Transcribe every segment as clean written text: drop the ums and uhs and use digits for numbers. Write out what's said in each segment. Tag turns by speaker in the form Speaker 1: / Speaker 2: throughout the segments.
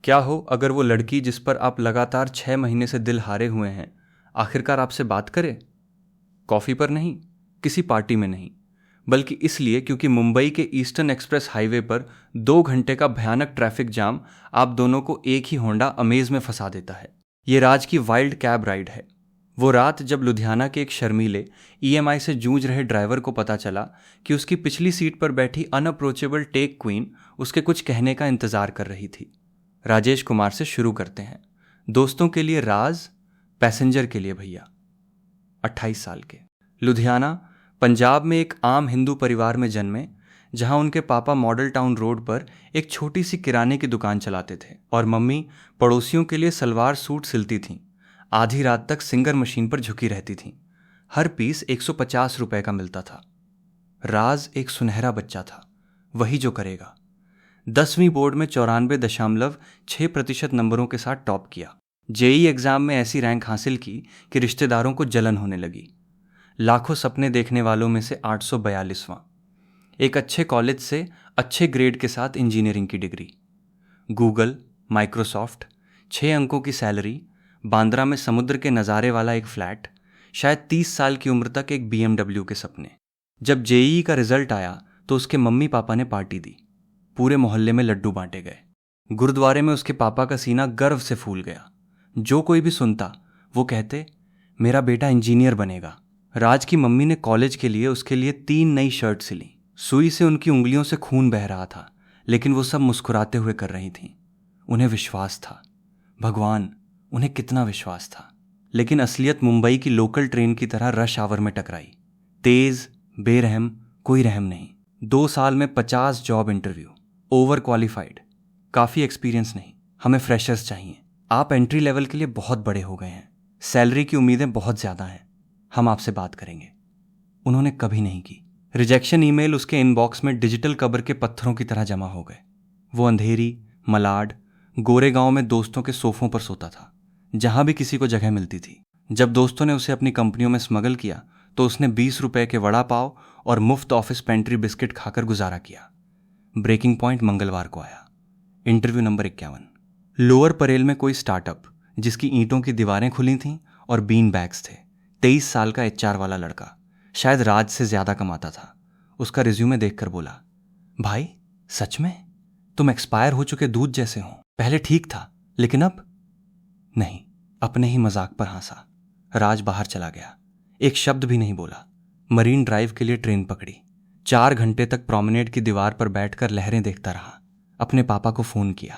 Speaker 1: क्या हो अगर वो लड़की जिस पर आप लगातार 6 महीने से दिल हारे हुए हैं आखिरकार आपसे बात करे? कॉफ़ी पर नहीं, किसी पार्टी में नहीं, बल्कि इसलिए क्योंकि मुंबई के ईस्टर्न एक्सप्रेस हाईवे पर 2 घंटे का भयानक ट्रैफिक जाम आप दोनों को एक ही होंडा अमेज में फंसा देता है। ये राज की वाइल्ड कैब राइड है। वो रात जब लुधियाना के एक शर्मीले ईएमआई से जूझ रहे ड्राइवर को पता चला कि उसकी पिछली सीट पर बैठी अनअप्रोचेबल टेक क्वीन उसके कुछ कहने का इंतजार कर रही थी। राजेश कुमार से शुरू करते हैं। दोस्तों के लिए राज, पैसेंजर के लिए भैया। 28 साल के, लुधियाना पंजाब में एक आम हिंदू परिवार में जन्मे, जहां उनके पापा मॉडल टाउन रोड पर एक छोटी सी किराने की दुकान चलाते थे और मम्मी पड़ोसियों के लिए सलवार सूट सिलती थीं। आधी रात तक सिंगर मशीन पर झुकी रहती थीं। हर पीस 150 रुपए का मिलता था। राज एक सुनहरा बच्चा था, वही जो करेगा। 10वीं बोर्ड में 94.6% नंबरों के साथ टॉप किया। जेई एग्जाम में ऐसी रैंक हासिल की कि रिश्तेदारों को जलन होने लगी। लाखों सपने देखने वालों में से 842वां। एक अच्छे कॉलेज से अच्छे ग्रेड के साथ इंजीनियरिंग की डिग्री। गूगल, माइक्रोसॉफ्ट, 6 अंकों की सैलरी, बांद्रा में समुद्र के नज़ारे वाला एक फ्लैट, शायद 30 साल की उम्र तक एक BMW के सपने। जब जेईई का रिजल्ट आया तो उसके मम्मी पापा ने पार्टी दी। पूरे मोहल्ले में लड्डू बांटे गए। गुरुद्वारे में उसके पापा का सीना गर्व से फूल गया। जो कोई भी सुनता वो कहते, मेरा बेटा इंजीनियर बनेगा। राज की मम्मी ने कॉलेज के लिए उसके लिए 3 नई शर्ट सिली। सुई से उनकी उंगलियों से खून बह रहा था, लेकिन वो सब मुस्कुराते हुए कर रही थीं। उन्हें विश्वास था। भगवान, उन्हें कितना विश्वास था। लेकिन असलियत मुंबई की लोकल ट्रेन की तरह रश आवर में टकराई। तेज, बेरहम, कोई रहम नहीं। 2 साल में 50 जॉब इंटरव्यू। ओवर क्वालिफाइड, काफ़ी एक्सपीरियंस नहीं, हमें फ्रेशर्स चाहिए। आप एंट्री लेवल के लिए बहुत बड़े हो गए हैं, सैलरी की उम्मीदें बहुत ज़्यादा हैं, हम आपसे बात करेंगे। उन्होंने कभी नहीं की। रिजेक्शन ईमेल उसके इनबॉक्स में डिजिटल कब्र के पत्थरों की तरह जमा हो गए। वो अंधेरी, मलाड, गोरेगांव में दोस्तों के सोफों पर सोता था, जहां भी किसी को जगह मिलती थी। जब दोस्तों ने उसे अपनी कंपनियों में स्मगल किया तो उसने 20 रुपए के वड़ा पाव और मुफ्त ऑफिस पेंट्री बिस्किट खाकर गुजारा किया। ब्रेकिंग पॉइंट मंगलवार को आया। Interview number 51। लोअर परेल में कोई स्टार्टअप जिसकी ईंटों की दीवारें खुली थीं और बीन बैग्स थे। 23 साल का HR वाला लड़का, शायद राज से ज्यादा कमाता था। उसका रिज्यूमे देखकर बोला, भाई सच में तुम एक्सपायर हो चुके दूध जैसे हो। पहले ठीक था, लेकिन अब नहीं। अपने ही मजाक पर हंसा। राज बाहर चला गया, एक शब्द भी नहीं बोला। मरीन ड्राइव के लिए ट्रेन पकड़ी। 4 घंटे तक प्रोमेनेड की दीवार पर बैठकर लहरें देखता रहा। अपने पापा को फोन किया।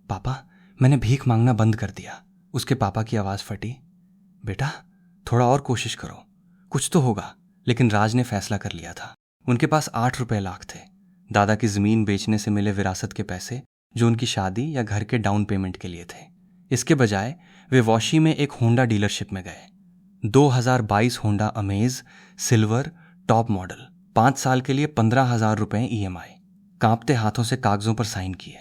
Speaker 1: पापा, मैंने भीख मांगना बंद कर दिया। उसके पापा की आवाज फटी, बेटा थोड़ा और कोशिश करो, कुछ तो होगा। लेकिन राज ने फैसला कर लिया था। उनके पास 8 रुपए लाख थे, दादा की जमीन बेचने से मिले विरासत के पैसे जो उनकी शादी या घर के डाउन पेमेंट के लिए थे। इसके बजाय वे वॉशी में एक होंडा डीलरशिप में गए। 2022 Honda amaze silver top model, 5 साल के लिए 15,000 रुपए EMI। कांपते हाथों से कागजों पर साइन किए।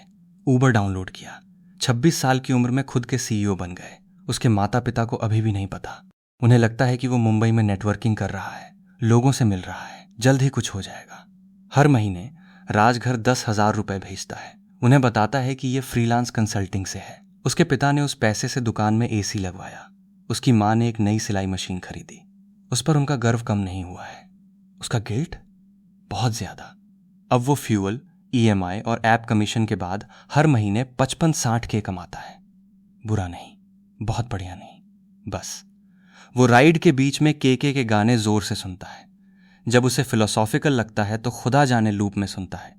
Speaker 1: उबर डाउनलोड किया। 26 साल की उम्र में खुद के CEO बन गए। उसके माता पिता को अभी भी नहीं पता। उन्हें लगता है कि वो मुंबई में नेटवर्किंग कर रहा है, लोगों से मिल रहा है, जल्द ही कुछ हो जाएगा। हर महीने राजघर 10,000 रुपए भेजता है। उन्हें बताता है कि ये फ्रीलांस कंसल्टिंग से है। उसके पिता ने उस पैसे से दुकान में AC लगवाया। उसकी माँ ने एक नई सिलाई मशीन खरीदी। उस पर उनका गर्व कम नहीं हुआ है, उसका गिल्ट बहुत ज्यादा। अब वो फ्यूल, EMI और ऐप कमीशन के बाद हर महीने 55-60K कमाता है। बुरा नहीं, बहुत बढ़िया नहीं, बस वो राइड के बीच में KK के गाने जोर से सुनता है। जब उसे फिलोसॉफिकल लगता है तो खुदा जाने लूप में सुनता है।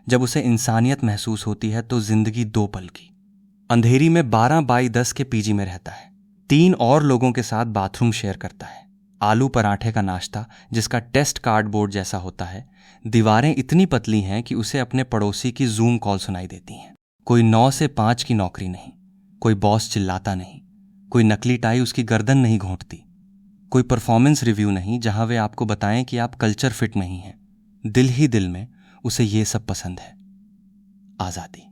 Speaker 1: जब उसे इंसानियत महसूस होती है तो जिंदगी 2 पल की। अंधेरी में 12x10 के PG में रहता है। 3 और लोगों के साथ बाथरूम शेयर करता है। आलू पराठे का नाश्ता जिसका टेस्ट कार्डबोर्ड जैसा होता है। दीवारें इतनी पतली हैं कि उसे अपने पड़ोसी की जूम कॉल सुनाई देती हैं। कोई 9 से 5 की नौकरी नहीं, कोई बॉस चिल्लाता नहीं, कोई नकली टाई उसकी गर्दन नहीं घोंटती, कोई परफॉर्मेंस रिव्यू नहीं जहां वे आपको बताएं कि आप कल्चर फिट नहीं हैं। दिल ही दिल में उसे ये सब पसंद है। आजादी,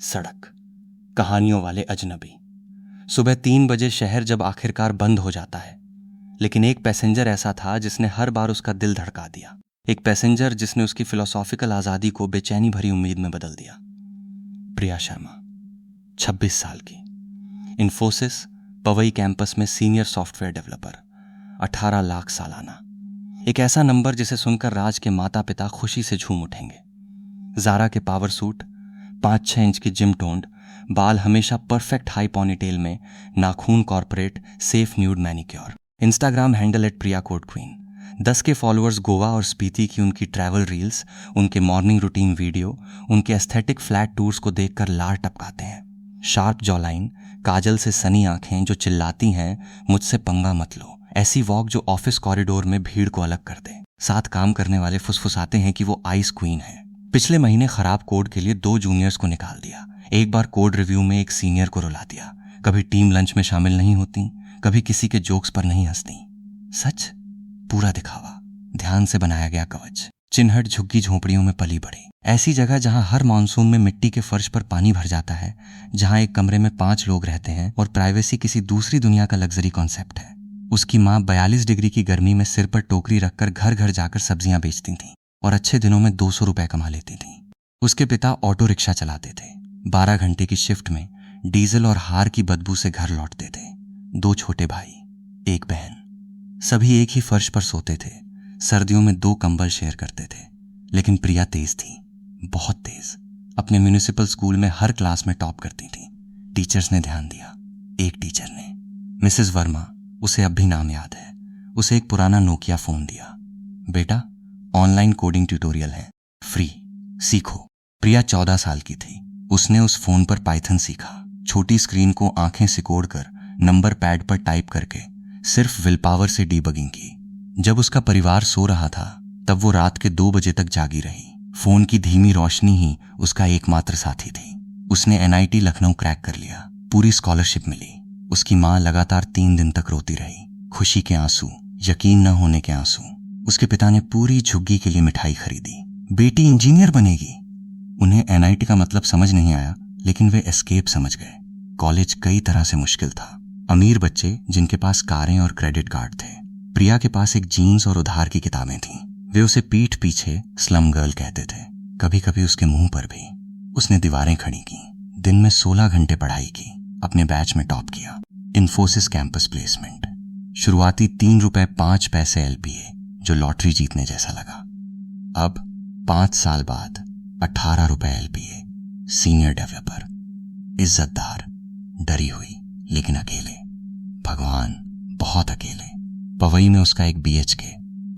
Speaker 1: सड़क, कहानियों वाले अजनबी। सुबह 3 बजे शहर जब आखिरकार बंद हो जाता है, लेकिन एक पैसेंजर ऐसा था जिसने हर बार उसका दिल धड़का दिया। एक पैसेंजर जिसने उसकी फिलोसॉफिकल आजादी को बेचैनी भरी उम्मीद में बदल दिया। प्रिया शर्मा। 26 साल की, इन्फोसिस पवई कैंपस में सीनियर सॉफ्टवेयर डेवलपर, 18 लाख सालाना। एक ऐसा नंबर जिसे सुनकर राज के माता पिता खुशी से झूम उठेंगे। जारा के पावर सूट, 5-6 इंच की जिम टोन्ड, बाल हमेशा परफेक्ट हाई पॉनीटेल में, नाखून corporate, safe nude manicure. Instagram handle @priyacodequeen। 10 के फॉलोअर्स गोवा और स्पीति की उनकी ट्रैवल रील्स, उनके मॉर्निंग रूटीन वीडियो, उनके एस्थेटिक फ्लैट टूर्स को देखकर लार टपकाते हैं। शार्प जॉलाइन, काजल से सनी आंखें जो चिल्लाती हैं मुझसे पंगा मत लो। ऐसी वॉक जो ऑफिस कॉरिडोर में भीड़ को अलग कर दे। साथ काम करने वाले फुसफुसाते हैं कि वो आइस क्वीन है। पिछले महीने खराब कोड के लिए 2 जूनियर्स को निकाल दिया। एक बार कोड रिव्यू में एक सीनियर को रुला दिया। कभी टीम लंच में शामिल नहीं होती, कभी किसी के जोक्स पर नहीं हंसती। सच, पूरा दिखावा, ध्यान से बनाया गया कवच। चिन्हट झुग्गी झोपड़ियों में पली बढ़ी, ऐसी जगह जहां हर मानसून में मिट्टी के फर्श पर पानी भर जाता है, जहां एक कमरे में 5 लोग रहते हैं और प्राइवेसी किसी दूसरी दुनिया का लग्जरी कॉन्सेप्ट है। उसकी माँ 42 डिग्री की गर्मी में सिर पर टोकरी रखकर घर घर जाकर सब्जियां बेचती थीं और अच्छे दिनों में 200 रुपए कमा लेती थीं। उसके पिता ऑटो रिक्शा चलाते थे। 12 घंटे की शिफ्ट में डीजल और हार की बदबू से घर लौटते थे। 2 छोटे भाई, 1 बहन। सभी एक ही फर्श पर सोते थे। सर्दियों में 2 कंबल शेयर करते थे। लेकिन प्रिया तेज थी, बहुत तेज। अपने म्यूनिसिपल स्कूल में हर क्लास में टॉप करती थी। टीचर्स ने ध्यान दिया। एक टीचर ने, मिसेस वर्मा, उसे अब भी नाम याद है, उसे एक पुराना नोकिया फोन दिया। बेटा, ऑनलाइन कोडिंग ट्यूटोरियल है, फ्री, सीखो। प्रिया 14 साल की थी। उसने उस फोन पर पाइथन सीखा। छोटी स्क्रीन को आंखें सिकोड़कर नंबर पैड पर टाइप करके सिर्फ विल पावर से डीबगिंग की। जब उसका परिवार सो रहा था तब वो रात के 2 बजे तक जागी रही। फोन की धीमी रोशनी ही उसका एकमात्र साथी थी। उसने NIT लखनऊ क्रैक कर लिया। पूरी स्कॉलरशिप मिली। उसकी माँ लगातार 3 दिन तक रोती रही। खुशी के आंसू, यकीन न होने के आंसू। उसके पिता ने पूरी झुग्गी के लिए मिठाई खरीदी। बेटी इंजीनियर बनेगी। उन्हें NIT का मतलब समझ नहीं आया, लेकिन वे एस्केप समझ गए। कॉलेज कई तरह से मुश्किल था। अमीर बच्चे जिनके पास कारें और क्रेडिट कार्ड थे। प्रिया के पास एक जीन्स और उधार की किताबें थीं। वे उसे पीठ पीछे स्लम गर्ल कहते थे, कभी कभी उसके मुंह पर भी। उसने दीवारें खड़ी की, दिन में 16 घंटे पढ़ाई की, अपने बैच में टॉप किया। इन्फोसिस कैंपस प्लेसमेंट, शुरुआती 3 रुपए 5 पैसे LPA, जो लॉटरी जीतने जैसा लगा। अब 5 साल बाद 18 रुपए LPA, सीनियर डेवलपर, इज्जतदार, डरी हुई लेकिन अकेले। भगवान, बहुत अकेले। पवई में उसका एक BHK,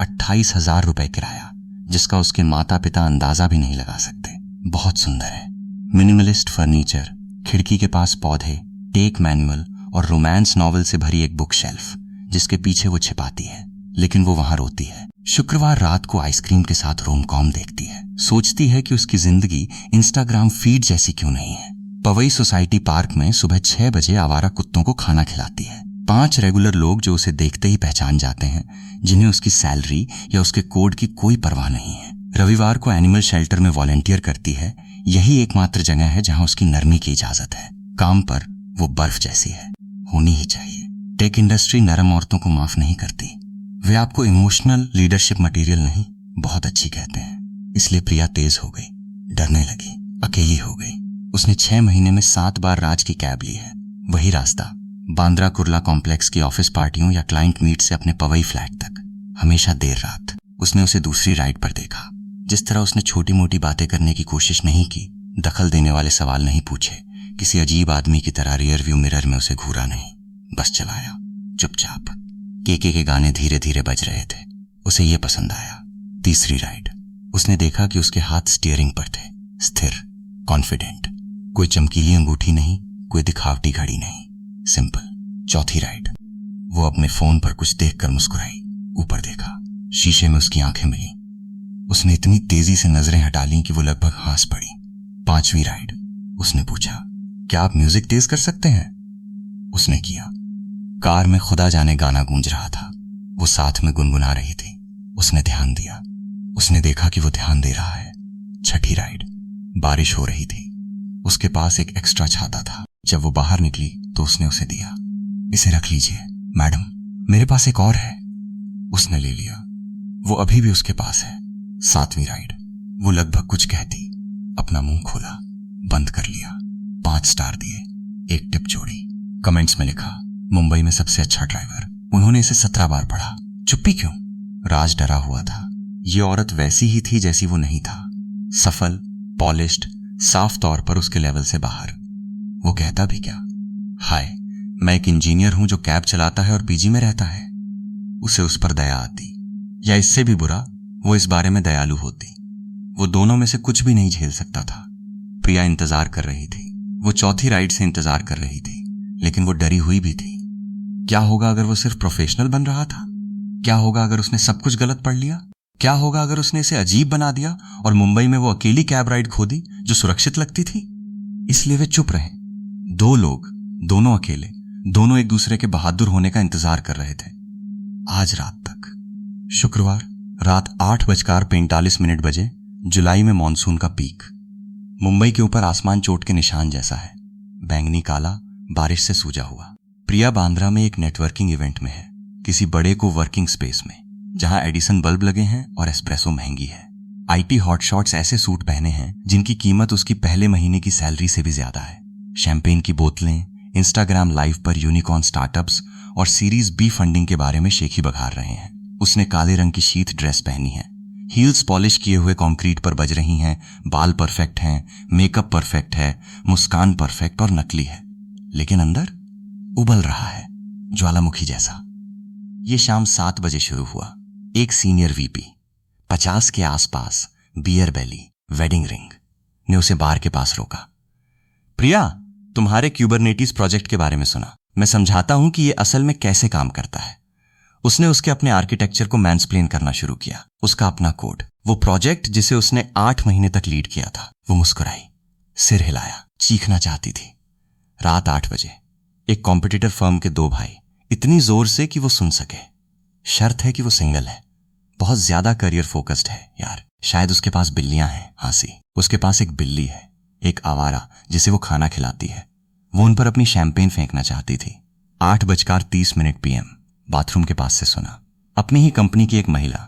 Speaker 1: 28,000 रुपए किराया, जिसका उसके माता पिता अंदाजा भी नहीं लगा सकते। बहुत सुंदर है। मिनिमलिस्ट फर्नीचर, खिड़की के पास पौधे, टेक मैनुअल और रोमांस नॉवल से भरी एक बुक शेल्फ जिसके पीछे वो छिपाती है, लेकिन वो वहां रोती है। शुक्रवार रात को आइसक्रीम के साथ रोमकॉम देखती है। सोचती है कि उसकी जिंदगी इंस्टाग्राम फीड जैसी क्यों नहीं है। पवई सोसाइटी पार्क में सुबह 6 बजे आवारा कुत्तों को खाना खिलाती है। 5 रेगुलर लोग जो उसे देखते ही पहचान जाते हैं, जिन्हें उसकी सैलरी या उसके कोड की कोई परवाह नहीं है। रविवार को एनिमल शेल्टर में वॉलंटियर करती है। यही एकमात्र जगह है जहां उसकी नरमी की इजाजत है। काम पर वो बर्फ जैसी है, होनी ही चाहिए। टेक इंडस्ट्री नरम औरतों को माफ नहीं करती। वे आपको इमोशनल लीडरशिप मटेरियल नहीं, बहुत अच्छी कहते हैं। इसलिए प्रिया तेज हो गई, डरने लगी, अकेली हो गई। उसने 6 महीने में 7 बार राज की कैब ली है। वही रास्ता, बांद्रा कुर्ला कॉम्प्लेक्स की ऑफिस पार्टियों या क्लाइंट मीट से अपने पवई फ्लैट तक। हमेशा देर रात। उसने उसे दूसरी राइड पर देखा। जिस तरह उसने छोटी मोटी बातें करने की कोशिश नहीं की, दखल देने वाले सवाल नहीं पूछे, किसी अजीब आदमी की तरह रियर व्यू मिरर में उसे घूरा नहीं, बस चलाया चुपचाप। केके के गाने धीरे धीरे बज रहे थे। उसे ये पसंद आया। तीसरी राइड, उसने देखा कि उसके हाथ स्टीयरिंग पर थे, स्थिर, कॉन्फिडेंट। कोई चमकीली अंगूठी नहीं, कोई दिखावटी घड़ी नहीं, सिंपल। चौथी राइड, वो अपने फोन पर कुछ देखकर मुस्कुराई। ऊपर देखा, शीशे में उसकी आंखें मिली। उसने इतनी तेजी से नजरें हटा लीं कि वो लगभग हंस पड़ी। 5वीं राइड, उसने पूछा, क्या आप म्यूजिक तेज कर सकते हैं? उसने किया। कार में खुदा जाने गाना गूंज रहा था। वो साथ में गुनगुना रही थी। उसने ध्यान दिया। उसने देखा कि वो ध्यान दे रहा है। 6ठी राइड, बारिश हो रही थी। उसके पास एक एक्स्ट्रा छाता था। जब वो बाहर निकली तो उसने उसे दिया। इसे रख लीजिए मैडम, मेरे पास एक और है। उसने ले लिया। वो अभी भी उसके पास है। 7वीं राइड, वो लगभग कुछ कहती, अपना मुंह खोला, बंद कर लिया। 5 स्टार दिए।
Speaker 2: एक टिप जोड़ी, कमेंट्स में लिखा मुंबई में सबसे अच्छा ड्राइवर। उन्होंने इसे 17 बार पढ़ा। चुप्पी क्यों? राज डरा हुआ था। ये औरत वैसी ही थी जैसी वो नहीं था, सफल, पॉलिश्ड, साफ तौर पर उसके लेवल से बाहर। वो कहता भी क्या, हाय मैं एक इंजीनियर हूं जो कैब चलाता है और पीजी में रहता है। उसे उस पर दया आती, या इससे भी बुरा वो इस बारे में दयालु होती। वो दोनों में से कुछ भी नहीं झेल सकता था। प्रिया इंतजार कर रही थी। वो चौथी राइड से इंतजार कर रही थी, लेकिन वो डरी हुई भी थी। क्या होगा अगर वो सिर्फ प्रोफेशनल बन रहा था? क्या होगा अगर उसने सब कुछ गलत पढ़ लिया? क्या होगा अगर उसने इसे अजीब बना दिया और मुंबई में वो अकेली कैब राइड खो दी जो सुरक्षित लगती थी? इसलिए वे चुप रहे। दो लोग, दोनों अकेले, दोनों एक दूसरे के बहादुर होने का इंतजार कर रहे थे। आज रात तक। शुक्रवार रात 8:45 बजे, जुलाई में मॉनसून का पीक। मुंबई के ऊपर आसमान चोट के निशान जैसा है, बैंगनी काला, बारिश से सूजा हुआ। प्रिया बांद्रा में एक नेटवर्किंग इवेंट में है, किसी बड़े को वर्किंग स्पेस में, जहां एडिसन बल्ब लगे हैं और एस्प्रेसो महंगी है। आईटी हॉटशॉट्स ऐसे सूट पहने हैं जिनकी कीमत उसकी पहले महीने की सैलरी से भी ज्यादा है। शैंपेन की बोतलें, इंस्टाग्राम लाइव पर यूनिकॉर्न स्टार्टअप्स और सीरीज बी फंडिंग के बारे में शेखी बघार रहे हैं। उसने काले रंग की शीथ ड्रेस पहनी है, हील्स पॉलिश किए हुए कंक्रीट पर बज रही हैं, बाल परफेक्ट हैं, मेकअप परफेक्ट है, मुस्कान परफेक्ट और नकली है, लेकिन अंदर उबल रहा है, ज्वालामुखी जैसा। ये शाम 7 बजे शुरू हुआ। एक सीनियर वीपी, 50 के आसपास, बियर बेली, वेडिंग रिंग, ने उसे बार के पास रोका। प्रिया, तुम्हारे क्यूबरनेटिस प्रोजेक्ट के बारे में सुना। मैं समझाता हूं कि यह असल में कैसे काम करता है। उसने उसके अपने आर्किटेक्चर को मैंसप्लेन करना शुरू किया, उसका अपना कोड, वो प्रोजेक्ट जिसे उसने 8 महीने तक लीड किया था। वो मुस्कुराई, सिर हिलाया, चीखना चाहती थी। रात 8 बजे एक कॉम्पिटिटर फर्म के 2 भाई, इतनी जोर से कि वो सुन सके। शर्त है कि वो सिंगल है, बहुत ज्यादा करियर फोकस्ड है यार। शायद उसके पास बिल्लियां हैं, हासी। उसके पास एक बिल्ली है, एक आवारा जिसे वो खाना खिलाती है। वो उन पर अपनी शैंपेन फेंकना चाहती थी। 8:30 PM बाथरूम के पास से सुना। अपनी ही कंपनी की एक महिला,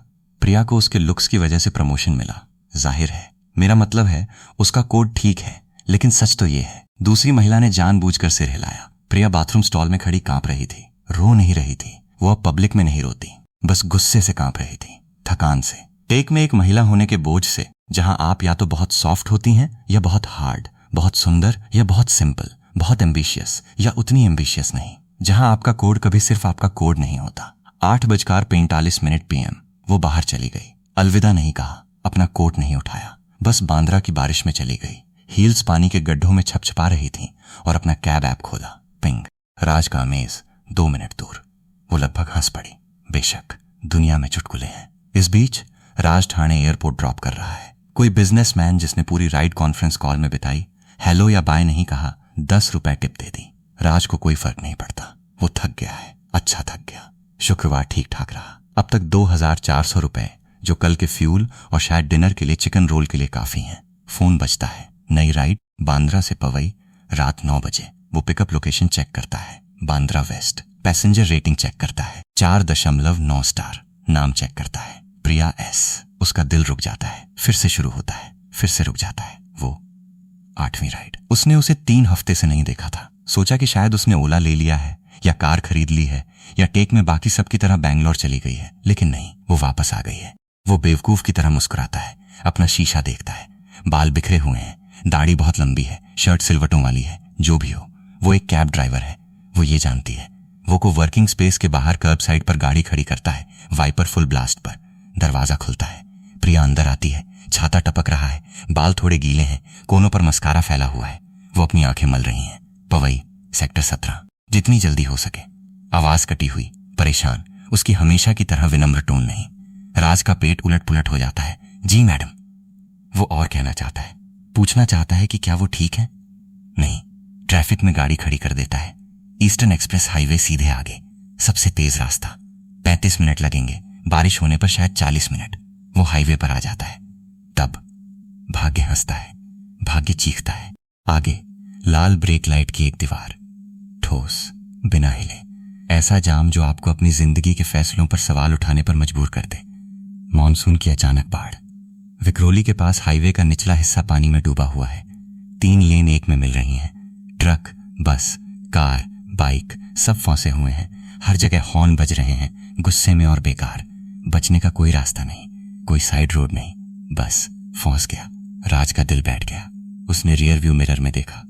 Speaker 2: प्रिया को उसके लुक्स की वजह से प्रमोशन मिला। जाहिर है, मेरा मतलब है उसका कोड ठीक है, लेकिन सच तो ये है। दूसरी महिला ने जानबूझकर सिर हिलाया। प्रिया बाथरूम स्टॉल में खड़ी कांप रही थी। रो नहीं रही थी, वो अब पब्लिक में नहीं रोती, बस गुस्से से कांप रही थी, थकान से। टेक में एक महिला होने के बोझ से, जहां आप या तो बहुत सॉफ्ट होती हैं या बहुत हार्ड, बहुत सुंदर या बहुत सिंपल, बहुत एम्बिशियस या उतनी एम्बिशियस नहीं, जहां आपका कोड कभी सिर्फ आपका कोड नहीं होता। 8:45 PM वो बाहर चली गई। अलविदा नहीं कहा, अपना कोट नहीं उठाया, बस बांद्रा की बारिश में चली गई। हील्स पानी के गड्ढों में छपछपा रही थीं और अपना कैब ऐप खोला। पिंग, राज का अमेज 2 मिनट दूर। वो लगभग हंस पड़ी। बेशक दुनिया में चुटकुले हैं। इस बीच राज ठाणे एयरपोर्ट ड्रॉप कर रहा है। कोई बिजनेसमैन जिसने पूरी राइड कॉन्फ्रेंस कॉल में बिताई, हेलो या बाय नहीं कहा, 10 रुपए टिप दे दी। राज को कोई फर्क नहीं पड़ता, वो थक गया है, अच्छा थक गया। शुक्रवार ठीक ठाक रहा। अब तक 2400 रुपए, जो कल के फ्यूल और शायद डिनर के लिए चिकन रोल के लिए काफी हैं। फोन बजता है। नई राइड बांद्रा से पवई, रात 9 बजे। वो पिकअप लोकेशन चेक करता है, Bandra west. Passenger rating check करता है, 4.9 स्टार। नाम चेक करता है, प्रिया एस। उसका दिल रुक जाता है, फिर से शुरू होता है, फिर से रुक जाता है। वो 8वीं राइड। उसने उसे 3 हफ्ते से नहीं देखा था। सोचा कि शायद उसने ओला ले लिया है या कार खरीद ली है या टेक में बाकी सबकी तरह बैंगलोर चली गई है, लेकिन नहीं, वो वापस आ गई है। वो बेवकूफ की तरह मुस्कुराता है, अपना शीशा देखता है। बाल बिखरे हुए हैं, दाढ़ी बहुत लंबी है, शर्ट सिलवटों वाली है। जो भी हो, वो एक कैब ड्राइवर है, वो ये जानती है। वो को वर्किंग स्पेस के बाहर कर्ब साइड पर गाड़ी खड़ी करता है, वाइपर फुल ब्लास्ट पर। दरवाजा खुलता है, प्रिया अंदर आती है। छाता टपक रहा है, बाल थोड़े गीले हैं, कोनों पर मस्कारा फैला हुआ है। वो अपनी आंखें मल रही हैं। पवई, सेक्टर 17। जितनी जल्दी हो सके। आवाज कटी हुई, परेशान, उसकी हमेशा की तरह विनम्र टोन नहीं। राज का पेट उलट पुलट हो जाता है। जी मैडम। वो और कहना चाहता है, पूछना चाहता है कि क्या वो ठीक है। नहीं, ट्रैफिक में गाड़ी खड़ी कर देता है। ईस्टर्न एक्सप्रेस हाईवे सीधे आगे, सबसे तेज रास्ता। 35 मिनट लगेंगे, बारिश होने पर शायद 40 मिनट। वो हाईवे पर आ जाता है। तब भाग्य हंसता है, भाग्य चीखता है। आगे लाल ब्रेक लाइट की एक दीवार, ठोस, बिना हिले। ऐसा जाम जो आपको अपनी जिंदगी के फैसलों पर सवाल उठाने पर मजबूर कर दे। मॉनसून की अचानक बाढ़। विक्रोली के पास हाईवे का निचला हिस्सा पानी में डूबा हुआ है। 3 लेन एक में मिल रही हैं। ट्रक, बस, कार, बाइक सब फंसे हुए हैं। हर जगह हॉर्न बज रहे हैं, गुस्से में और बेकार। बचने का कोई रास्ता नहीं, कोई साइड रोड नहीं। बस फंस गया। राज का दिल बैठ गया। उसने रियर व्यू मिरर में देखा।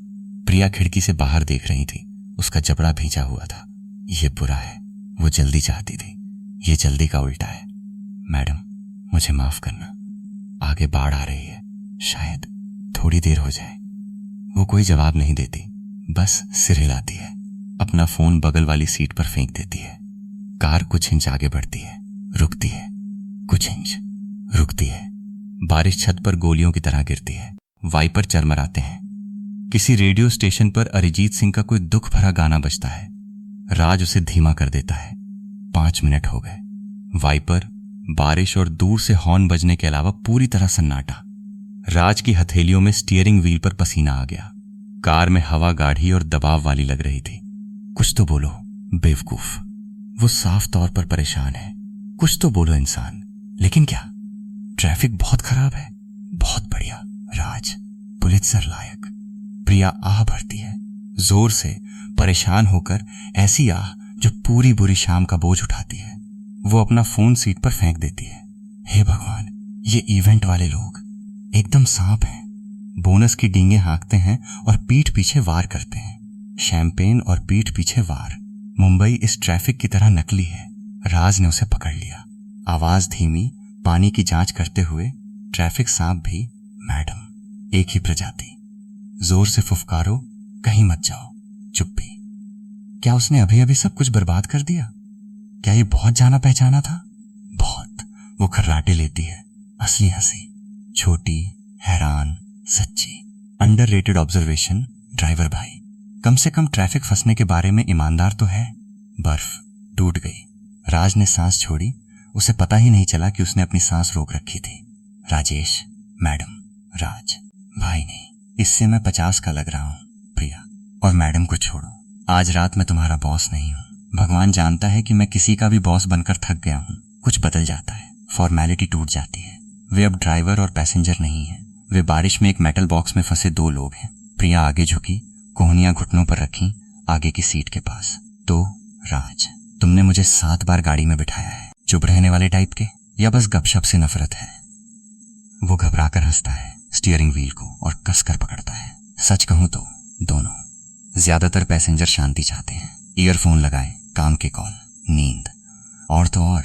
Speaker 2: प्रिया खिड़की से बाहर देख रही थी। उसका जबड़ा भींचा हुआ था। ये बुरा है। वो जल्दी चाहती थी, ये जल्दी का उल्टा है। मैडम, मुझे माफ करना, आगे बाढ़ आ रही है, शायद थोड़ी देर हो जाए। वो कोई जवाब नहीं देती, बस सिर हिलाती है। अपना फोन बगल वाली सीट पर फेंक देती है। कार कुछ इंच आगे बढ़ती है, रुकती है, कुछ इंच, रुकती है। बारिश छत पर गोलियों की तरह गिरती है। वाइपर चरमराते हैं। किसी रेडियो स्टेशन पर अरिजीत सिंह का कोई दुख भरा गाना बजता है। राज उसे धीमा कर देता है। 5 मिनट हो गए। वाइपर, बारिश और दूर से हॉर्न बजने के अलावा पूरी तरह सन्नाटा। राज की हथेलियों में स्टीयरिंग व्हील पर पसीना आ गया। कार में हवा गाढ़ी और दबाव वाली लग रही थी। कुछ तो बोलो बेवकूफ। वो साफ तौर पर परेशान है। कुछ तो बोलो इंसान। लेकिन क्या? ट्रैफिक बहुत खराब है। बहुत बढ़िया राज, पुलित्जर लायक। प्रिया आह भरती है, जोर से, परेशान होकर। ऐसी आह जो पूरी बुरी शाम का बोझ उठाती है। वो अपना फोन सीट पर फेंक देती है। हे भगवान, ये इवेंट वाले लोग एकदम सांप हैं। बोनस की डींगे हाँकते हैं और पीठ पीछे वार करते हैं। शैंपेन और पीठ पीछे वार। मुंबई इस ट्रैफिक की तरह नकली है। राज ने उसे पकड़ लिया। आवाज धीमी, पानी की जांच करते हुए। ट्रैफिक सांप भी, मैडम, एक ही प्रजाति। जोर से फुफकारो, कहीं मत जाओ। चुप्पी। क्या उसने अभी अभी सब कुछ बर्बाद कर दिया? क्या ये बहुत जाना पहचाना था? बहुत। वो खर्राटे लेती है। असली हंसी, छोटी, हैरान, सच्ची। अंडररेटेड ऑब्जर्वेशन, ड्राइवर भाई कम से कम ट्रैफिक फंसने के बारे में ईमानदार तो है। बर्फ टूट गई। राज ने सांस छोड़ी। उसे पता ही नहीं चला कि उसने अपनी सांस रोक रखी थी। राजेश, मैडम, राज, भाई नहीं, इससे मैं 50 का लग रहा हूं। प्रिया, और मैडम को छोड़ो। आज रात मैं तुम्हारा बॉस नहीं हूं। भगवान जानता है कि मैं किसी का भी बॉस बनकर थक गया हूं। कुछ बदल जाता है, फॉर्मेलिटी टूट जाती है। वे अब ड्राइवर और पैसेंजर नहीं है। वे बारिश में एक मेटल बॉक्स में फंसे 2 लोग हैं। प्रिया आगे झुकी, कोहनियां घुटनों पर रखी, आगे की सीट के पास। तो राज, तुमने मुझे 7 बार गाड़ी में बिठाया है। चुप रहने वाले टाइप के, या बस गपशप से नफरत है? वो घबराकर हंसता है स्टीयरिंग व्हील को और कसकर पकड़ता है। सच कहूं तो दोनों। ज्यादातर पैसेंजर शांति चाहते हैं। ईयरफोन लगाए, काम के कॉल, नींद। और तो और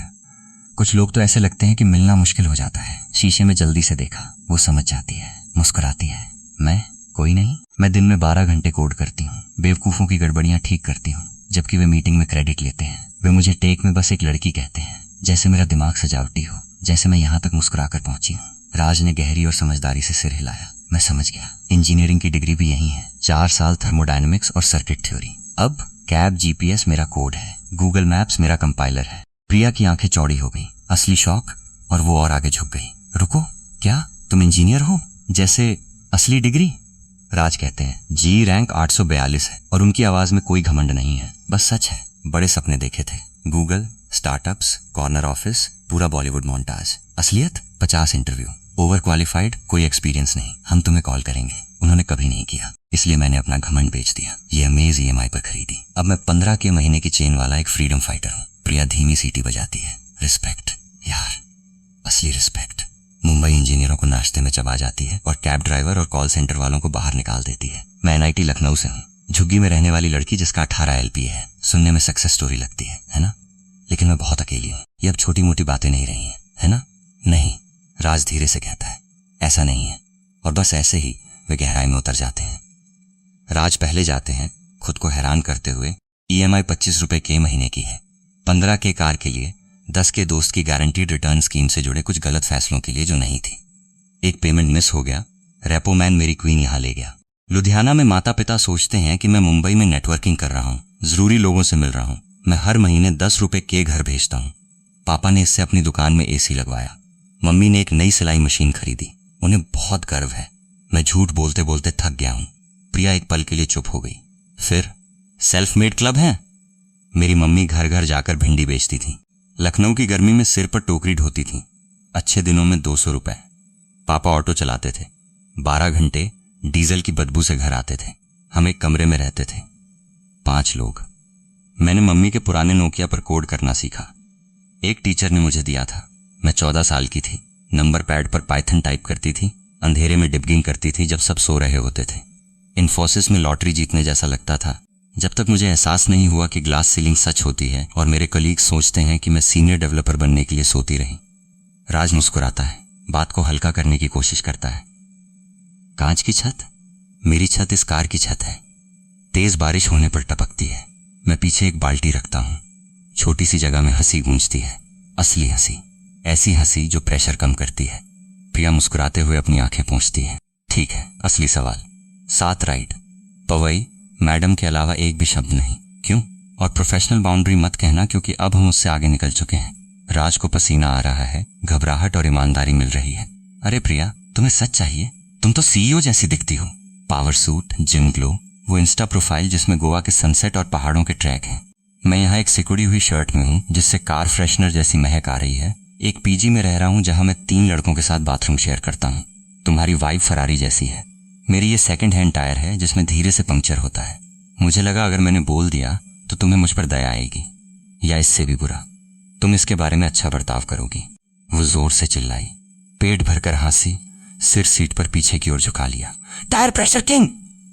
Speaker 2: कुछ लोग तो ऐसे लगते हैं कि मिलना मुश्किल हो जाता है। शीशे में जल्दी से देखा, वो समझ जाती है, मुस्कुराती है। मैं कोई नहीं। मैं दिन में 12 घंटे कोड करती हूँ, बेवकूफों की गड़बड़ियां ठीक करती हूँ, जबकि वे मीटिंग में क्रेडिट लेते हैं। वे मुझे टेक में बस एक लड़की कहते हैं। जैसे मेरा दिमाग सजावटी हो, जैसे मैं यहाँ तक मुस्कुरा कर पहुंची हूँ। राज ने गहरी और समझदारी से सिर हिलाया। मैं समझ गया, इंजीनियरिंग की डिग्री भी यही है। 4 साल थर्मोडायनेमिक्स और सर्किट थ्योरी। अब कैब जीपीएस मेरा कोड है, गूगल मैप्स मेरा कंपाइलर है। प्रिया की आंखें चौड़ी हो गई, असली शौक, और वो और आगे झुक गई। रुको, क्या तुम इंजीनियर हो? जैसे असली डिग्री? राज कहते हैं, जी रैंक 842 है। और उनकी आवाज में कोई घमंड नहीं है, बस सच है। बड़े सपने देखे थे, गूगल, स्टार्टअप्स, कॉर्नर ऑफिस, पूरा बॉलीवुड मोन्टाज। असलियत 50 इंटरव्यू, ओवर क्वालिफाइड, कोई एक्सपीरियंस नहीं, हम तुम्हें कॉल करेंगे। उन्होंने कभी नहीं किया, इसलिए मैंने अपना घमंड बेच दिया। ये अमेज EMI पर खरीदी। अब मैं 15 के महीने की चेन वाला एक फ्रीडम फाइटर हूँ। प्रिया धीमी सीटी बजाती है। रिस्पेक्ट यार, असली रिस्पेक्ट। मुंबई इंजीनियरों को नाश्ते में चबा जाती है और कैब ड्राइवर और कॉल सेंटर वालों को बाहर निकाल देती है। मैं NIT लखनऊ से हूँ, झुग्गी में रहने वाली लड़की जिसका 18 LP है। सुनने में सक्सेस स्टोरी लगती है ना? लेकिन मैं बहुत अकेली हूँ। ये अब छोटी मोटी बातें नहीं रही हैं, है ना? नहीं, राज धीरे से कहता है, ऐसा नहीं है। और बस ऐसे ही वे गहराई में उतर जाते हैं। राज पहले जाते हैं, खुद को हैरान करते हुए। EMI 25 रुपए के महीने की है। 15 के कार के लिए, 10 के दोस्त की गारंटीड रिटर्न स्कीम से जुड़े कुछ गलत फैसलों के लिए जो नहीं थी। एक पेमेंट मिस हो गया। रेपो मैन मेरी क्वीन यहाँ ले गया। लुधियाना में माता पिता सोचते हैं कि मैं मुंबई में नेटवर्किंग कर रहा हूँ, जरूरी लोगों से मिल रहा हूँ। मैं हर महीने 10 रुपए के घर भेजता हूँ। पापा ने इससे अपनी दुकान में AC लगवाया। मम्मी ने एक नई सिलाई मशीन खरीदी। उन्हें बहुत गर्व है। मैं झूठ बोलते बोलते थक गया हूँ। प्रिया एक पल के लिए चुप हो गई। फिर सेल्फ मेड क्लब है। मेरी मम्मी घर घर जाकर भिंडी बेचती थी। लखनऊ की गर्मी में सिर पर टोकरी ढोती थी। अच्छे दिनों में 200 रुपए। पापा ऑटो चलाते थे। 12 घंटे डीजल की बदबू से घर आते थे। हम एक कमरे में रहते थे। 5 लोग। मैंने मम्मी के पुराने नोकिया पर कोड करना सीखा। एक टीचर ने मुझे दिया था। मैं 14 साल की थी। नंबर पैड पर पाइथन टाइप करती थी, अंधेरे में डिबगिंग करती थी जब सब सो रहे होते थे। इन्फोसिस में लॉटरी जीतने जैसा लगता था, जब तक मुझे एहसास नहीं हुआ कि ग्लास सीलिंग सच होती है और मेरे कलीग सोचते हैं कि मैं सीनियर डेवलपर बनने के लिए सोती रही। राज मुस्कुराता है, बात को हल्का करने की कोशिश करता है। कांच की छत? मेरी छत इस कार की छत है। तेज बारिश होने पर टपकती है। मैं पीछे एक बाल्टी रखता हूँ। छोटी सी जगह में हंसी गूंजती है, असली हंसी, ऐसी हंसी जो प्रेशर कम करती है। प्रिया मुस्कुराते हुए अपनी आंखें पोंछती है। ठीक है, असली सवाल। 7 राइड। पवई मैडम के अलावा एक भी शब्द नहीं। क्यों? और प्रोफेशनल बाउंड्री मत कहना, क्योंकि अब हम उससे आगे निकल चुके हैं। राज को पसीना आ रहा है, घबराहट और ईमानदारी मिल रही है। अरे प्रिया, तुम्हें सच चाहिए? तुम तो सीईओ जैसी दिखती हो। पावर सूट, जिम ग्लो, वो इंस्टा प्रोफाइल जिसमें गोवा के सनसेट और पहाड़ों के ट्रैक हैं। मैं यहाँ एक सिकुड़ी हुई शर्ट में हूँ जिससे कार फ्रेशनर जैसी महक आ रही है। एक पीजी में रह रहा हूँ जहाँ मैं 3 लड़कों के साथ बाथरूम शेयर करता हूँ। तुम्हारी वाइब फरारी जैसी है। मेरी ये सेकंड हैंड टायर है जिसमें धीरे से पंक्चर होता है। मुझे लगा अगर मैंने बोल दिया तो तुम्हें मुझ पर दया आएगी, या इससे भी बुरा, तुम इसके बारे में अच्छा बर्ताव करोगी। वो जोर से चिल्लाई, पेट भरकर हंसी, सिर सीट पर पीछे की ओर झुका लिया। Tyre pressure king!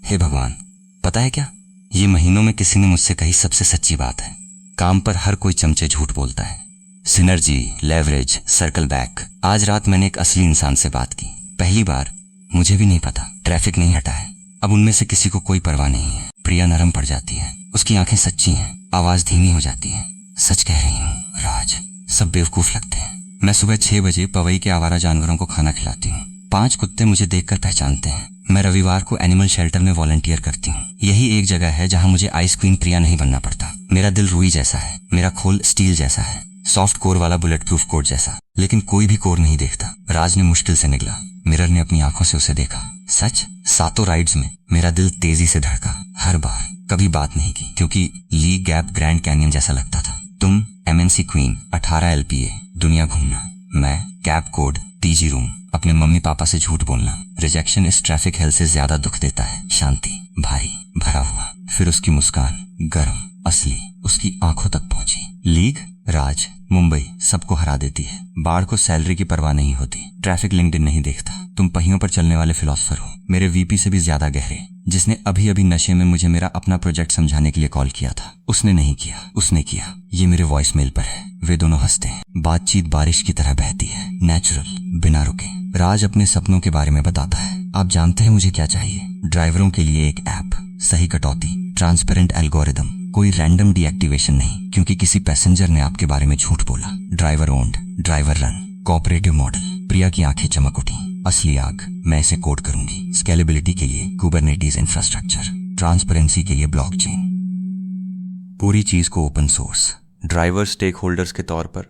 Speaker 2: हे भगवान, पता है क्या, ये महीनों में किसी ने मुझसे कही सबसे सच्ची बात है। काम पर हर कोई चमचे झूठ बोलता है। Synergy, leverage, circle back. आज रात मैंने एक असली इंसान से बात की। पहली बार। मुझे भी नहीं पता, ट्रैफिक नहीं हटा है। अब उनमें से किसी को कोई परवाह नहीं है। प्रिया नरम पड़ जाती है। उसकी आंखें सच्ची हैं, आवाज धीमी हो जाती है। सच कह रही हूँ राज, सब बेवकूफ लगते हैं। मैं सुबह 6 बजे पवई के आवारा जानवरों को खाना खिलाती हूँ। 5 कुत्ते मुझे देखकर पहचानते हैं। मैं रविवार को एनिमल शेल्टर में वॉलंटियर करती हूँ। यही एक जगह है जहाँ मुझे आइस क्वीन प्रिया नहीं बनना पड़ता। मेरा दिल रुई जैसा है, मेरा खोल स्टील जैसा है, सॉफ्ट कोर वाला बुलेट प्रूफ कोट जैसा। लेकिन कोई भी कोर नहीं देखता। राज ने मुश्किल से निगला। मिरर ने अपनी आंखों से उसे देखा। सच? 7 राइड्स में मेरा दिल तेजी से धड़का। हर बार। कभी बात नहीं की क्योंकि ली गैप ग्रैंड कैनियन जैसा लगता था। तुम MNC क्वीन, 18 LPA, दुनिया घूमना। मैं कैप कोड, TG रूम, अपने मम्मी पापा से झूठ बोलना। रिजेक्शन इस ट्रैफिक हेल से ज्यादा दुख देता है। शांति, भारी, भरा हुआ। फिर उसकी मुस्कान, गर्म, असली, उसकी आंखों तक पहुंची। लीग, राज, मुंबई सबको हरा देती है। बाढ़ को सैलरी की परवाह नहीं होती। ट्रैफिक लिंक्डइन नहीं देखता। तुम पहियों पर चलने वाले फिलोसोफर हो, मेरे VP से भी ज्यादा गहरे, जिसने अभी अभी नशे में मुझे मेरा अपना प्रोजेक्ट समझाने के लिए कॉल किया था। उसने नहीं किया, उसने किया। ये मेरे वॉइस मेल पर है। वे दोनों हंसते हैं। बातचीत बारिश की तरह बहती है, नेचुरल, बिना रुके। राज अपने सपनों के बारे में बताता है। आप जानते हैं मुझे क्या चाहिए? ड्राइवरों के लिए एक ऐप, सही कटौती, ट्रांसपेरेंट एल्गोरिदम, कोई रैंडम डीएक्टिवेशन नहीं, क्योंकि किसी पैसेंजर ने आपके बारे में झूठ बोला। Driver owned, driver run, cooperative model. Priya की आंखें चमक उठी। असली आग। मैं इसे कोड करूंगी। स्केलेबिलिटी के लिए कुबरनेटीज इंफ्रास्ट्रक्चर, ट्रांसपेरेंसी के लिए ब्लॉकचेन, पूरी चीज को open source.
Speaker 1: Driver stakeholders के तौर पर,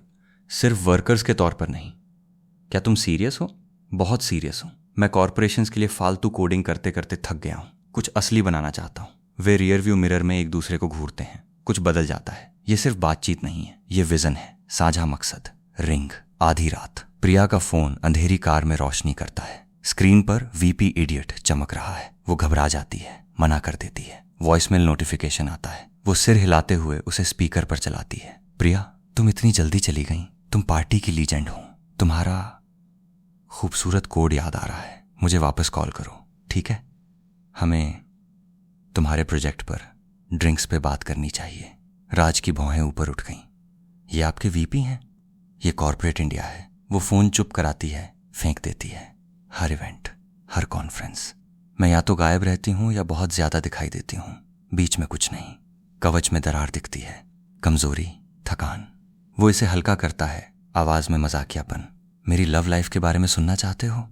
Speaker 1: सिर्फ वर्कर्स के तौर पर नहीं। क्या तुम सीरियस हो? बहुत सीरियस हूं। मैं कॉरपोरेशंस के लिए फालतू कोडिंग करते करते थक गया हूं। कुछ असली बनाना चाहता हूं। वे रियर व्यू मिरर में एक दूसरे को घूरते हैं। कुछ बदल जाता है। ये सिर्फ बातचीत नहीं है, ये विजन है, साझा मकसद। रिंग, आधी रात। प्रिया का फोन अंधेरी कार में रोशनी करता है। स्क्रीन पर VP इडियट चमक रहा है। वो घबरा जाती है, मना कर देती है। वॉइसमेल नोटिफिकेशन आता है। वो सिर हिलाते हुए उसे स्पीकर पर चलाती है। प्रिया, तुम इतनी जल्दी चली गई। तुम पार्टी की लीजेंड हो। तुम्हारा खूबसूरत कोड याद आ रहा है। मुझे वापस कॉल करो, ठीक है? हमें तुम्हारे प्रोजेक्ट पर ड्रिंक्स पे बात करनी चाहिए। राज की भौहें ऊपर उठ गईं। ये आपके VP हैं? ये कॉर्पोरेट इंडिया है। वो फोन चुप कराती है, फेंक देती है। हर इवेंट, हर कॉन्फ्रेंस मैं या तो गायब रहती हूँ या बहुत ज्यादा दिखाई देती हूँ। बीच में कुछ नहीं। कवच में दरार दिखती है, कमजोरी, थकान। वो इसे हल्का करता है, आवाज में मजाकियापन। मेरी लव लाइफ के बारे में सुनना चाहते हो?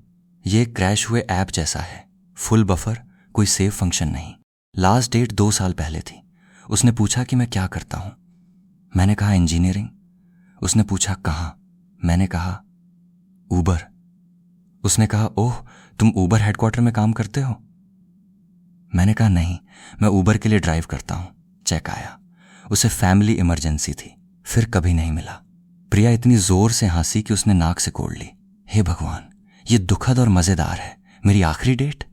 Speaker 1: ये एक क्रैश हुए ऐप जैसा है। फुल बफर, कोई सेव फंक्शन नहीं। लास्ट डेट 2 साल पहले थी। उसने पूछा कि मैं क्या करता हूं। मैंने कहा इंजीनियरिंग। उसने पूछा कहाँ। मैंने कहा ऊबर। उसने कहा ओह, तुम ऊबर हेडक्वार्टर में काम करते हो? मैंने कहा नहीं, मैं ऊबर के लिए ड्राइव करता हूं। चेक आया, उसे फैमिली इमरजेंसी थी। फिर कभी नहीं मिला। प्रिया इतनी जोर से हंसी कि उसने नाक से कोड़ ली। हे भगवान, ये दुखद और मजेदार है। मेरी आखिरी डेट,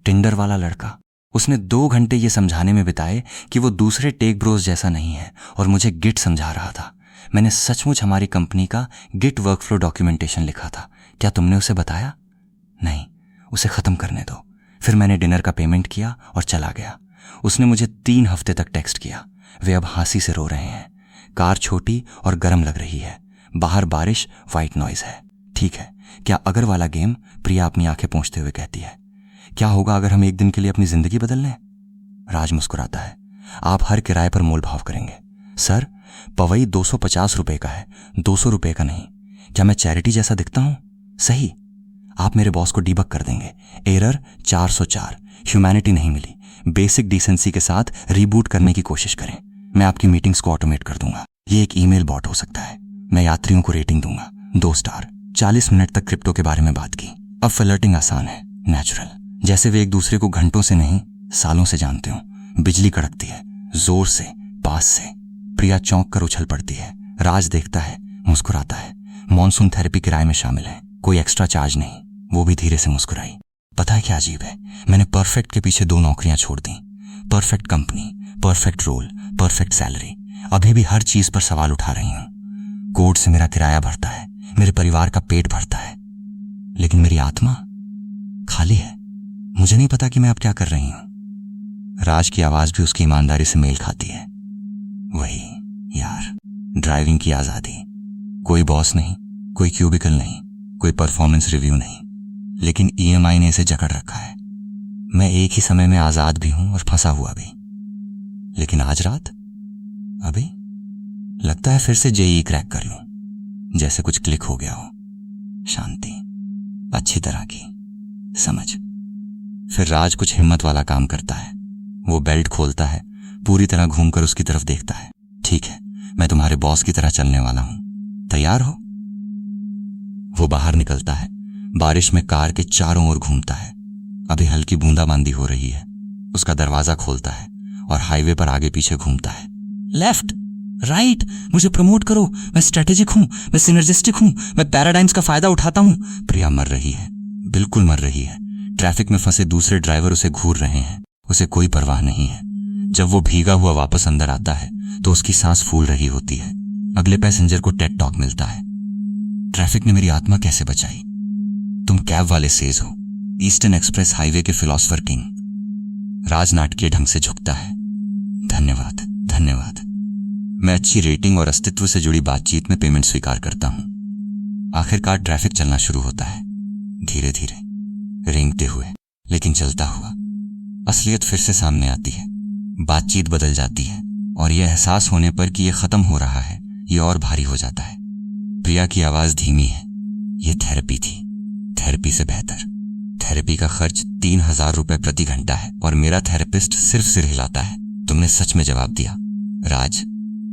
Speaker 1: टिंडर वाला लड़का,
Speaker 2: उसने 2 घंटे ये समझाने में बिताए कि वो दूसरे टेक ब्रोस जैसा नहीं है और मुझे गिट समझा रहा था। मैंने सचमुच हमारी कंपनी का गिट वर्कफ्लो डॉक्यूमेंटेशन लिखा था। क्या तुमने उसे बताया? नहीं, उसे खत्म करने दो। फिर मैंने डिनर का पेमेंट किया और चला गया। उसने मुझे 3 हफ्ते तक टेक्स्ट किया। वे अब हंसी से रो रहे हैं। कार छोटी और गर्म लग रही है। बाहर बारिश, वाइट नॉइज है। ठीक है, क्या अगर वाला गेम? प्रिया अपनी आंखें पोंछते हुए कहती है। क्या होगा अगर हम एक दिन के लिए अपनी जिंदगी बदल लें? राज मुस्कुराता है। आप हर किराए पर मोल भाव करेंगे। सर, पवई 250 रुपए का है, 200 रुपए का नहीं। क्या मैं चैरिटी जैसा दिखता हूं? सही। आप मेरे बॉस को डीबग कर देंगे। एरर 404, ह्यूमैनिटी नहीं मिली। बेसिक डिसेंसी के साथ रीबूट करने की कोशिश करें। मैं आपकी मीटिंग्स को ऑटोमेट कर दूंगा। ये एक ईमेल बॉट हो सकता है। मैं यात्रियों को रेटिंग दूंगा 2 स्टार। 40 मिनट तक क्रिप्टो के बारे में बात की। अब फ्लर्टिंग आसान है, नेचुरल, जैसे वे एक दूसरे को घंटों से नहीं सालों से जानते हो। बिजली कड़कती है, जोर से, पास से। प्रिया चौंक कर उछल पड़ती है। राज देखता है, मुस्कुराता है। मॉनसून थेरेपी किराए में शामिल है, कोई एक्स्ट्रा चार्ज नहीं। वो भी धीरे से मुस्कुराई। पता है क्या अजीब है? मैंने परफेक्ट के पीछे 2 नौकरियां छोड़ दी। Perfect company, perfect role, perfect salary. अभी भी हर चीज पर सवाल उठा रही हूं। कोर्ट से मेरा किराया भरता है, मेरे परिवार का पेट भरता है, लेकिन मेरी आत्मा खाली है। मुझे नहीं पता कि मैं अब क्या कर रही हूं। राज की आवाज भी उसकी ईमानदारी से मेल खाती है। वही यार, ड्राइविंग की आजादी। कोई बॉस नहीं, कोई क्यूबिकल नहीं, कोई परफॉर्मेंस रिव्यू नहीं, लेकिन ईएमआई ने इसे जकड़ रखा है। मैं एक ही समय में आजाद भी हूं और फंसा हुआ भी। लेकिन आज रात, अभी लगता है फिर से जेईई क्रैक कर लूं। जैसे कुछ क्लिक हो गया हो। शांति, अच्छी तरह की समझ। फिर राज कुछ हिम्मत वाला काम करता है। वो बेल्ट खोलता है, पूरी तरह घूमकर उसकी तरफ देखता है। ठीक है, मैं तुम्हारे बॉस की तरह चलने वाला हूं, तैयार हो? वो बाहर निकलता है, बारिश में कार के चारों ओर घूमता है। अभी हल्की बूंदाबांदी हो रही है। उसका दरवाजा खोलता है और हाईवे पर आगे पीछे घूमता है। लेफ्ट, राइट, मुझे प्रमोट करो। मैं स्ट्रेटेजिक हूं, मैं सिनर्जिस्टिक हूं, मैं पैराडाइम्स का फायदा उठाता हूं। प्रिया मर रही है, बिल्कुल मर रही है। ट्रैफिक में फंसे दूसरे ड्राइवर उसे घूर रहे हैं। उसे कोई परवाह नहीं है। जब वो भीगा हुआ वापस अंदर आता है तो उसकी सांस फूल रही होती है। अगले पैसेंजर को टेड टॉक मिलता है। ट्रैफिक ने मेरी आत्मा कैसे बचाई? तुम कैब वाले सेज हो, ईस्टर्न एक्सप्रेस हाईवे के फिलॉसफर किंग। राज नाटकीय ढंग से झुकता है। धन्यवाद, धन्यवाद। मैं अच्छी रेटिंग और अस्तित्व से जुड़ी बातचीत में पेमेंट स्वीकार करता हूं। आखिरकार ट्रैफिक चलना शुरू होता है, धीरे धीरे, रेंगते हुए, लेकिन चलता हुआ। असलियत फिर से सामने आती है। बातचीत बदल जाती है और यह एहसास होने पर कि यह खत्म हो रहा है, यह और भारी हो जाता है। प्रिया की आवाज धीमी है। यह थेरेपी थी, थेरेपी से बेहतर। थेरेपी का खर्च 3000 रुपए प्रति घंटा है और मेरा थेरेपिस्ट सिर्फ सिर हिलाता है। तुमने सच में जवाब दिया राज,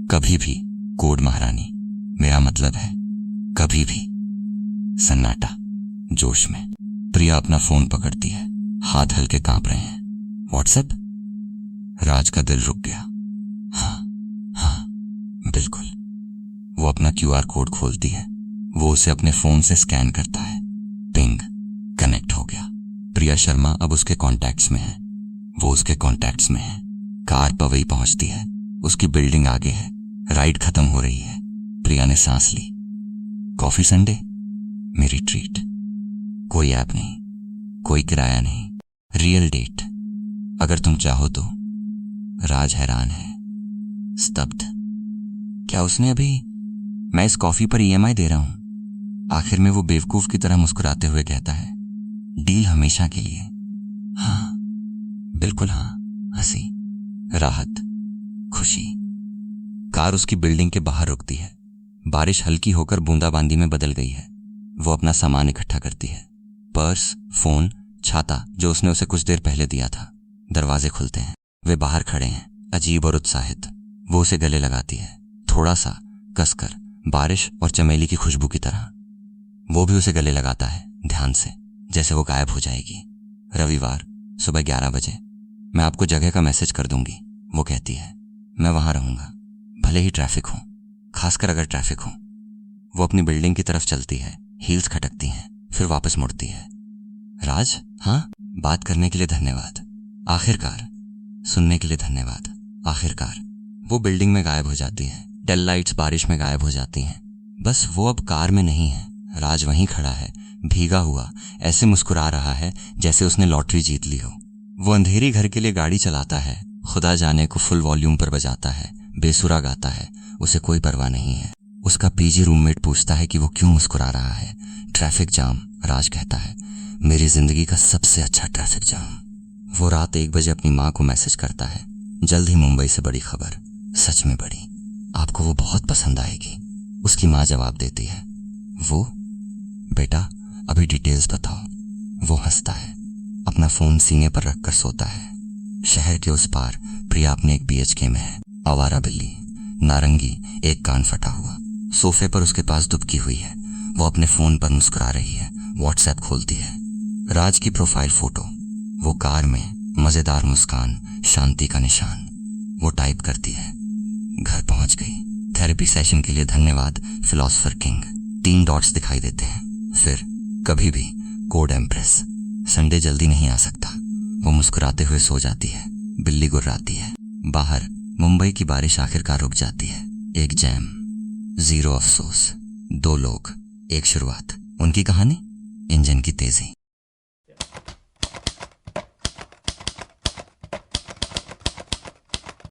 Speaker 2: कभी भी। कोड महारानी, मेरा मतलब है कभी भी। सन्नाटा, जोश में। प्रिया अपना फोन पकड़ती है, हाथ हल्के कांप रहे हैं। व्हाट्सएप? राज का दिल रुक गया। हाँ, बिल्कुल। वो अपना क्यूआर कोड खोलती है। वो उसे अपने फोन से स्कैन करता है। पिंग, कनेक्ट हो गया। प्रिया शर्मा अब उसके कॉन्टैक्ट्स में है। वो उसके कॉन्टैक्ट्स में है। कार पवई पहुंचती है। उसकी बिल्डिंग आगे है। राइड खत्म हो रही है। प्रिया ने सांस ली। कॉफी संडे, मेरी ट्रीट। कोई ऐप नहीं, कोई किराया नहीं, रियल डेट। अगर तुम चाहो तो। राज हैरान है, स्तब्ध। क्या उसने अभी? मैं इस कॉफी पर ईएमआई दे रहा हूं। आखिर में वो बेवकूफ की तरह मुस्कुराते हुए कहता है, डील हमेशा के लिए। हाँ, बिल्कुल हाँ। हंसी, राहत, खुशी। कार उसकी बिल्डिंग के बाहर रुकती है। बारिश हल्की होकर बूंदाबांदी में बदल गई है। वो अपना सामान इकट्ठा करती है। पर्स, फोन, छाता जो उसने उसे कुछ देर पहले दिया था। दरवाजे खुलते हैं। वे बाहर खड़े हैं, अजीब और उत्साहित। वो उसे गले लगाती है, थोड़ा सा कसकर, बारिश और चमेली की खुशबू की तरह। वो भी उसे गले लगाता है, ध्यान से, जैसे वो गायब हो जाएगी। रविवार सुबह 11 बजे। मैं आपको जगह का मैसेज कर दूंगी, वो कहती है। मैं वहां रहूंगा, भले ही ट्रैफिक हो, खासकर अगर ट्रैफिक हो। वो अपनी बिल्डिंग की तरफ चलती है। हील्स खटकती हैं, फिर वापस मुड़ती है। राज? हाँ, बात करने के लिए धन्यवाद। आखिरकार, सुनने के लिए धन्यवाद। आखिरकार वो बिल्डिंग में गायब हो जाती है, टेल लाइट्स बारिश में गायब हो जाती हैं। बस वो अब कार में नहीं है। राज वहीं खड़ा है, भीगा हुआ, ऐसे मुस्कुरा रहा है जैसे उसने लॉटरी जीत ली हो। वो अंधेरी घर के लिए गाड़ी चलाता है, खुदा जाने को फुल वॉल्यूम पर बजाता है, बेसुरा गाता है, उसे कोई परवाह नहीं है। उसका पीजी रूममेट पूछता है कि वो क्यों मुस्कुरा रहा है। ट्रैफिक जाम, राज कहता है, मेरी जिंदगी का सबसे अच्छा ट्रैफिक जाम। वो रात 1 बजे अपनी माँ को मैसेज करता है, जल्द ही मुंबई से बड़ी खबर, सच में बड़ी, आपको वो बहुत पसंद आएगी। उसकी माँ जवाब देती है, वो बेटा अभी डिटेल्स बताओ। वो हंसता है, अपना फोन सीने पर रखकर सोता है। शहर के उस पार प्रिया अपने एक BHK में है। आवारा बिल्ली, नारंगी, एक कान फटा हुआ, सोफे पर उसके पास दुबकी हुई है। वो अपने फोन पर मुस्कुरा रही है, व्हाट्सएप खोलती है। राज की प्रोफाइल फोटो, वो कार में, मजेदार मुस्कान, शांति का निशान। वो टाइप करती है, घर पहुंच गई, थेरेपी सेशन के लिए धन्यवाद फिलोसोफर किंग। 3 डॉट्स दिखाई देते हैं। फिर कभी भी कोड एम्प्रेस। संडे जल्दी नहीं आ सकता। वो मुस्कुराते हुए सो जाती है। बिल्ली गुर्राती है। बाहर मुंबई की बारिश आखिरकार रुक जाती है। एक जैम, 0 अफसोस, 2 लोग, एक शुरुआत। उनकी कहानी, इंजन की तेजी।